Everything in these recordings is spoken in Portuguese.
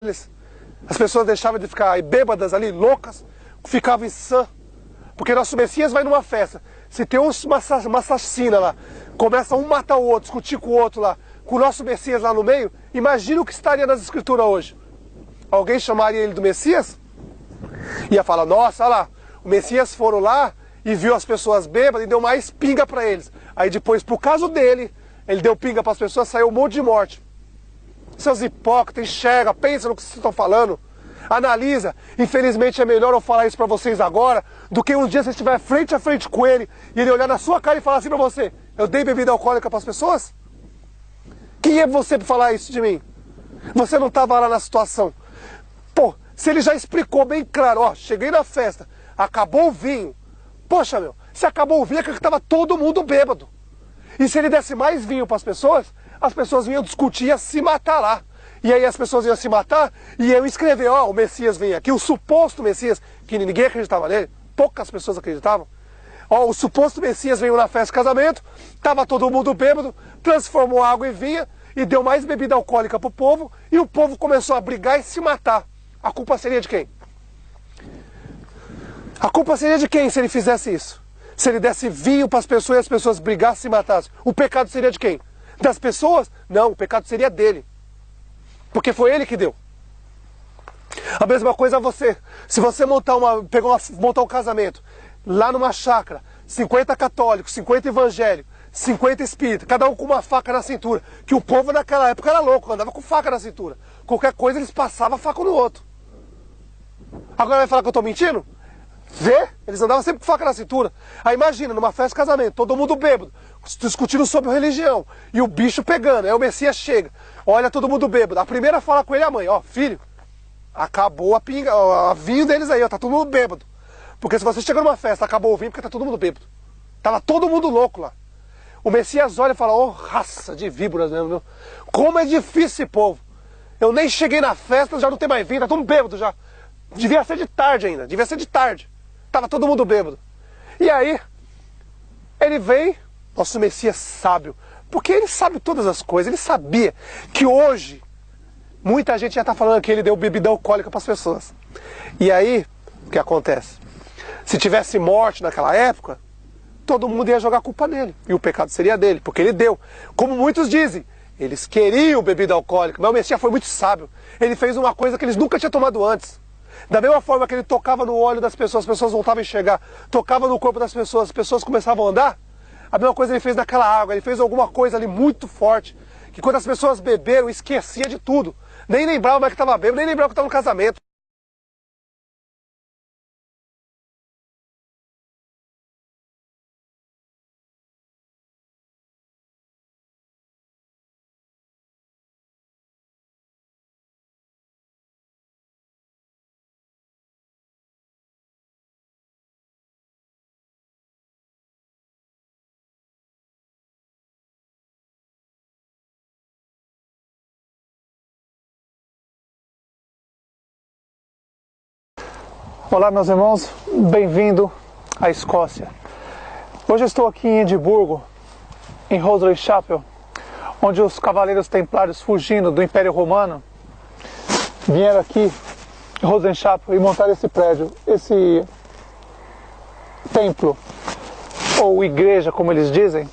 As pessoas deixavam de ficar bêbadas ali, loucas, ficavam em sã. Porque nosso Messias vai numa festa. Se tem uma assassina lá, começa um matar o outro, discutir com o outro lá, com o nosso Messias lá no meio, imagina o que estaria nas escrituras hoje. Alguém chamaria ele do Messias? Ia falar, nossa, olha lá, o Messias foram lá e viu as pessoas bêbadas e deu mais pinga para eles. Aí depois, por causa dele, ele deu pinga para as pessoas, saiu um monte de morte. Seus hipócritas, enxerga, pensa no que vocês estão falando. Analisa. Infelizmente é melhor eu falar isso para vocês agora do que um dia você estiver frente a frente com ele e ele olhar na sua cara e falar assim para você: eu dei bebida alcoólica para as pessoas? Quem é você para falar isso de mim? Você não estava lá na situação. Pô, se ele já explicou bem claro, ó, cheguei na festa, acabou o vinho. Poxa, meu, se acabou o vinho é que estava todo mundo bêbado. E se ele desse mais vinho para as pessoas vinham discutir e iam se matar lá. E aí as pessoas iam se matar e iam escrever, ó, o Messias vem aqui, o suposto Messias, que ninguém acreditava nele, poucas pessoas acreditavam. Ó, o suposto Messias veio na festa de casamento, tava todo mundo bêbado, transformou água em vinho e deu mais bebida alcoólica pro povo e o povo começou a brigar e se matar. A culpa seria de quem? A culpa seria de quem se ele fizesse isso? Se ele desse vinho para as pessoas e as pessoas brigassem e se matassem, o pecado seria de quem? Das pessoas? Não, o pecado seria dele. Porque foi ele que deu. A mesma coisa você. Se você montar um casamento lá numa chácara, 50 católicos, 50 evangélicos, 50 espíritas, cada um com uma faca na cintura, que o povo naquela época era louco, andava com faca na cintura. Qualquer coisa eles passavam a faca no outro. Agora vai falar que eu estou mentindo? Vê? Eles andavam sempre com faca na cintura. Aí imagina, numa festa de casamento, todo mundo bêbado, discutindo sobre religião, e o bicho pegando, aí o Messias chega, olha todo mundo bêbado. A primeira fala com ele é a mãe, ó, filho, acabou a pinga, a vinho deles aí, ó, tá todo mundo bêbado. Porque se você chega numa festa, acabou o vinho, porque tá todo mundo bêbado. Tava todo mundo louco lá. O Messias olha e fala, ó, raça de víboras mesmo, meu. Como é difícil esse povo. Eu nem cheguei na festa, já não tem mais vinho, tá todo bêbado já. Devia ser de tarde ainda, devia ser de tarde. Tava todo mundo bêbado. E aí, ele vem, nosso Messias sábio, porque ele sabe todas as coisas, ele sabia que hoje, muita gente já está falando que ele deu bebida alcoólica para as pessoas. E aí, o que acontece? Se tivesse morte naquela época, todo mundo ia jogar a culpa nele, e o pecado seria dele, porque ele deu. Como muitos dizem, eles queriam bebida alcoólica, mas o Messias foi muito sábio. Ele fez uma coisa que eles nunca tinham tomado antes. Da mesma forma que ele tocava no óleo das pessoas, as pessoas voltavam a enxergar, tocava no corpo das pessoas, as pessoas começavam a andar, a mesma coisa ele fez naquela água, ele fez alguma coisa ali muito forte, que quando as pessoas beberam, esquecia de tudo, nem lembrava mais que estava bêbado, nem lembrava que estava no casamento. Olá meus irmãos, bem-vindo à Escócia. Hoje eu estou aqui em Edimburgo, em Hoseley Chapel, onde os cavaleiros templários fugindo do Império Romano vieram aqui em Hoseley Chapel e montaram esse prédio, esse templo, ou igreja como eles dizem.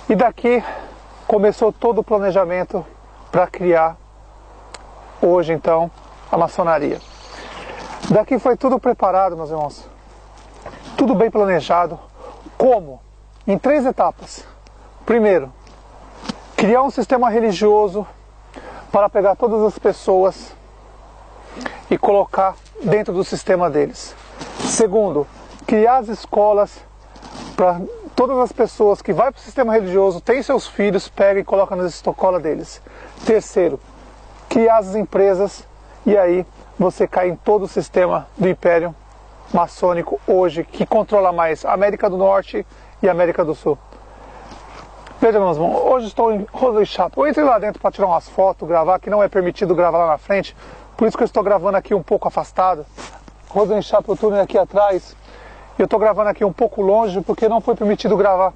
E daqui começou todo o planejamento para criar hoje então a maçonaria. Daqui foi tudo preparado, meus irmãos. Tudo bem planejado. Como? Em 3 etapas. Primeiro, criar um sistema religioso para pegar todas as pessoas e colocar dentro do sistema deles. Segundo, criar as escolas para todas as pessoas que vão para o sistema religioso, têm seus filhos, pegam e colocam nas escolas deles. Terceiro, criar as empresas e aí você cai em todo o sistema do Império Maçônico hoje, que controla mais a América do Norte e a América do Sul. Veja, meus irmãos, hoje estou em Hoseley Chapel. Eu entrei lá dentro para tirar umas fotos, gravar, que não é permitido gravar lá na frente, por isso que eu estou gravando aqui um pouco afastado. Hoseley Chapel, túnel aqui atrás, e eu estou gravando aqui um pouco longe, porque não foi permitido gravar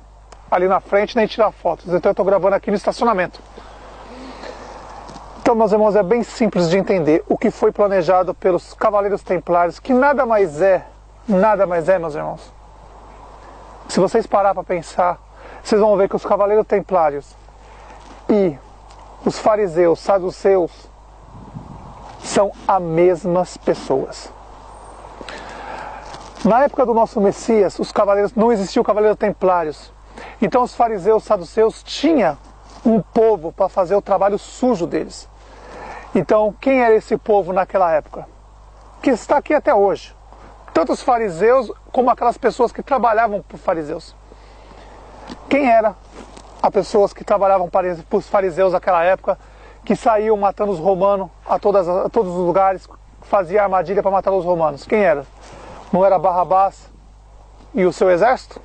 ali na frente, nem tirar fotos. Então eu estou gravando aqui no estacionamento. Então, meus irmãos, é bem simples de entender o que foi planejado pelos Cavaleiros Templários, que nada mais é, meus irmãos. Se vocês parar para pensar, vocês vão ver que os Cavaleiros Templários e os fariseus, saduceus, são as mesmas pessoas. Na época do nosso Messias, os cavaleiros, não existiam cavaleiros templários. Então os fariseus, saduceus tinham um povo para fazer o trabalho sujo deles. Então quem era esse povo naquela época? Que está aqui até hoje. Tanto os fariseus como aquelas pessoas que trabalhavam para os fariseus. Quem era as pessoas que trabalhavam para os fariseus naquela época, que saíam matando os romanos a todos os lugares, fazia armadilha para matar os romanos? Quem era? Não era Barrabás e o seu exército?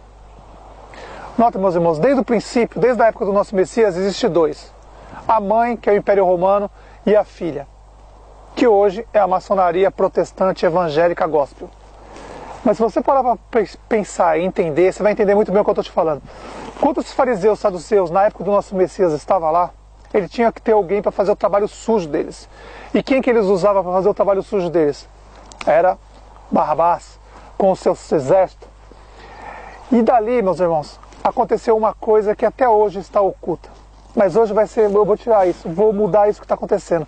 Nota, meus irmãos, desde o princípio, desde a época do nosso Messias, existe dois. A mãe, que é o Império Romano, e a filha, que hoje é a maçonaria protestante evangélica gospel. Mas se você parar para pensar e entender, você vai entender muito bem o que eu estou te falando. Quando os fariseus, saduceus, na época do nosso Messias, estavam lá, ele tinha que ter alguém para fazer o trabalho sujo deles. E quem que eles usavam para fazer o trabalho sujo deles? Era Barrabás, com o seu exército. E dali, meus irmãos, aconteceu uma coisa que até hoje está oculta. Mas hoje vai ser, eu vou tirar isso, vou mudar isso que está acontecendo.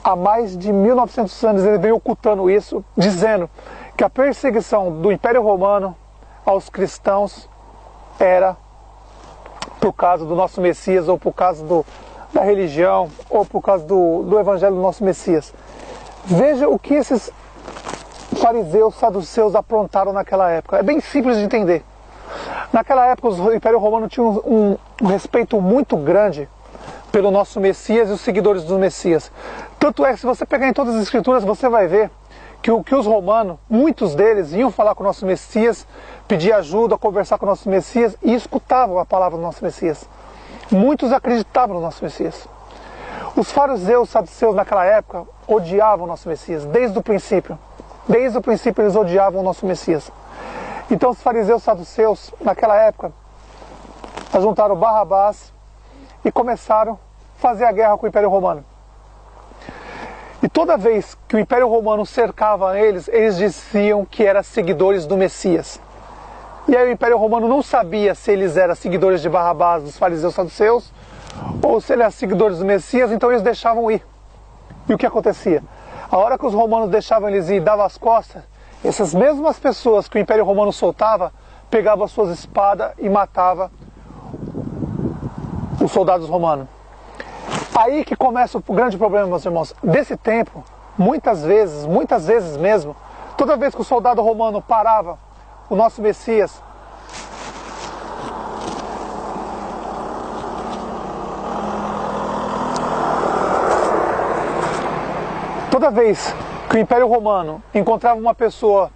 Há mais de 1900 anos ele vem ocultando isso, dizendo que a perseguição do Império Romano aos cristãos era por causa do nosso Messias, ou por causa da religião, ou por causa do Evangelho do nosso Messias. Veja o que esses fariseus, saduceus aprontaram naquela época. É bem simples de entender. Naquela época o Império Romano tinha um respeito muito grande pelo nosso Messias e os seguidores do Messias. Tanto é que se você pegar em todas as escrituras, você vai ver que os romanos, muitos deles, iam falar com o nosso Messias, pedir ajuda, conversar com o nosso Messias e escutavam a palavra do nosso Messias. Muitos acreditavam no nosso Messias. Os fariseus, saduceus naquela época odiavam o nosso Messias, desde o princípio. Desde o princípio eles odiavam o nosso Messias. Então os fariseus, saduceus, naquela época, juntaram Barrabás e começaram a fazer a guerra com o Império Romano. E toda vez que o Império Romano cercava eles, eles diziam que eram seguidores do Messias. E aí o Império Romano não sabia se eles eram seguidores de Barrabás, dos fariseus, saduceus, ou se eles eram seguidores do Messias, então eles deixavam ir. E o que acontecia? A hora que os romanos deixavam eles ir e davam as costas, essas mesmas pessoas que o Império Romano soltava, pegavam as suas espadas e matavam os soldados romanos. Aí que começa o grande problema, meus irmãos. Desse tempo, muitas vezes mesmo, toda vez que o soldado romano parava o nosso Messias, toda vez que o Império Romano encontrava uma pessoa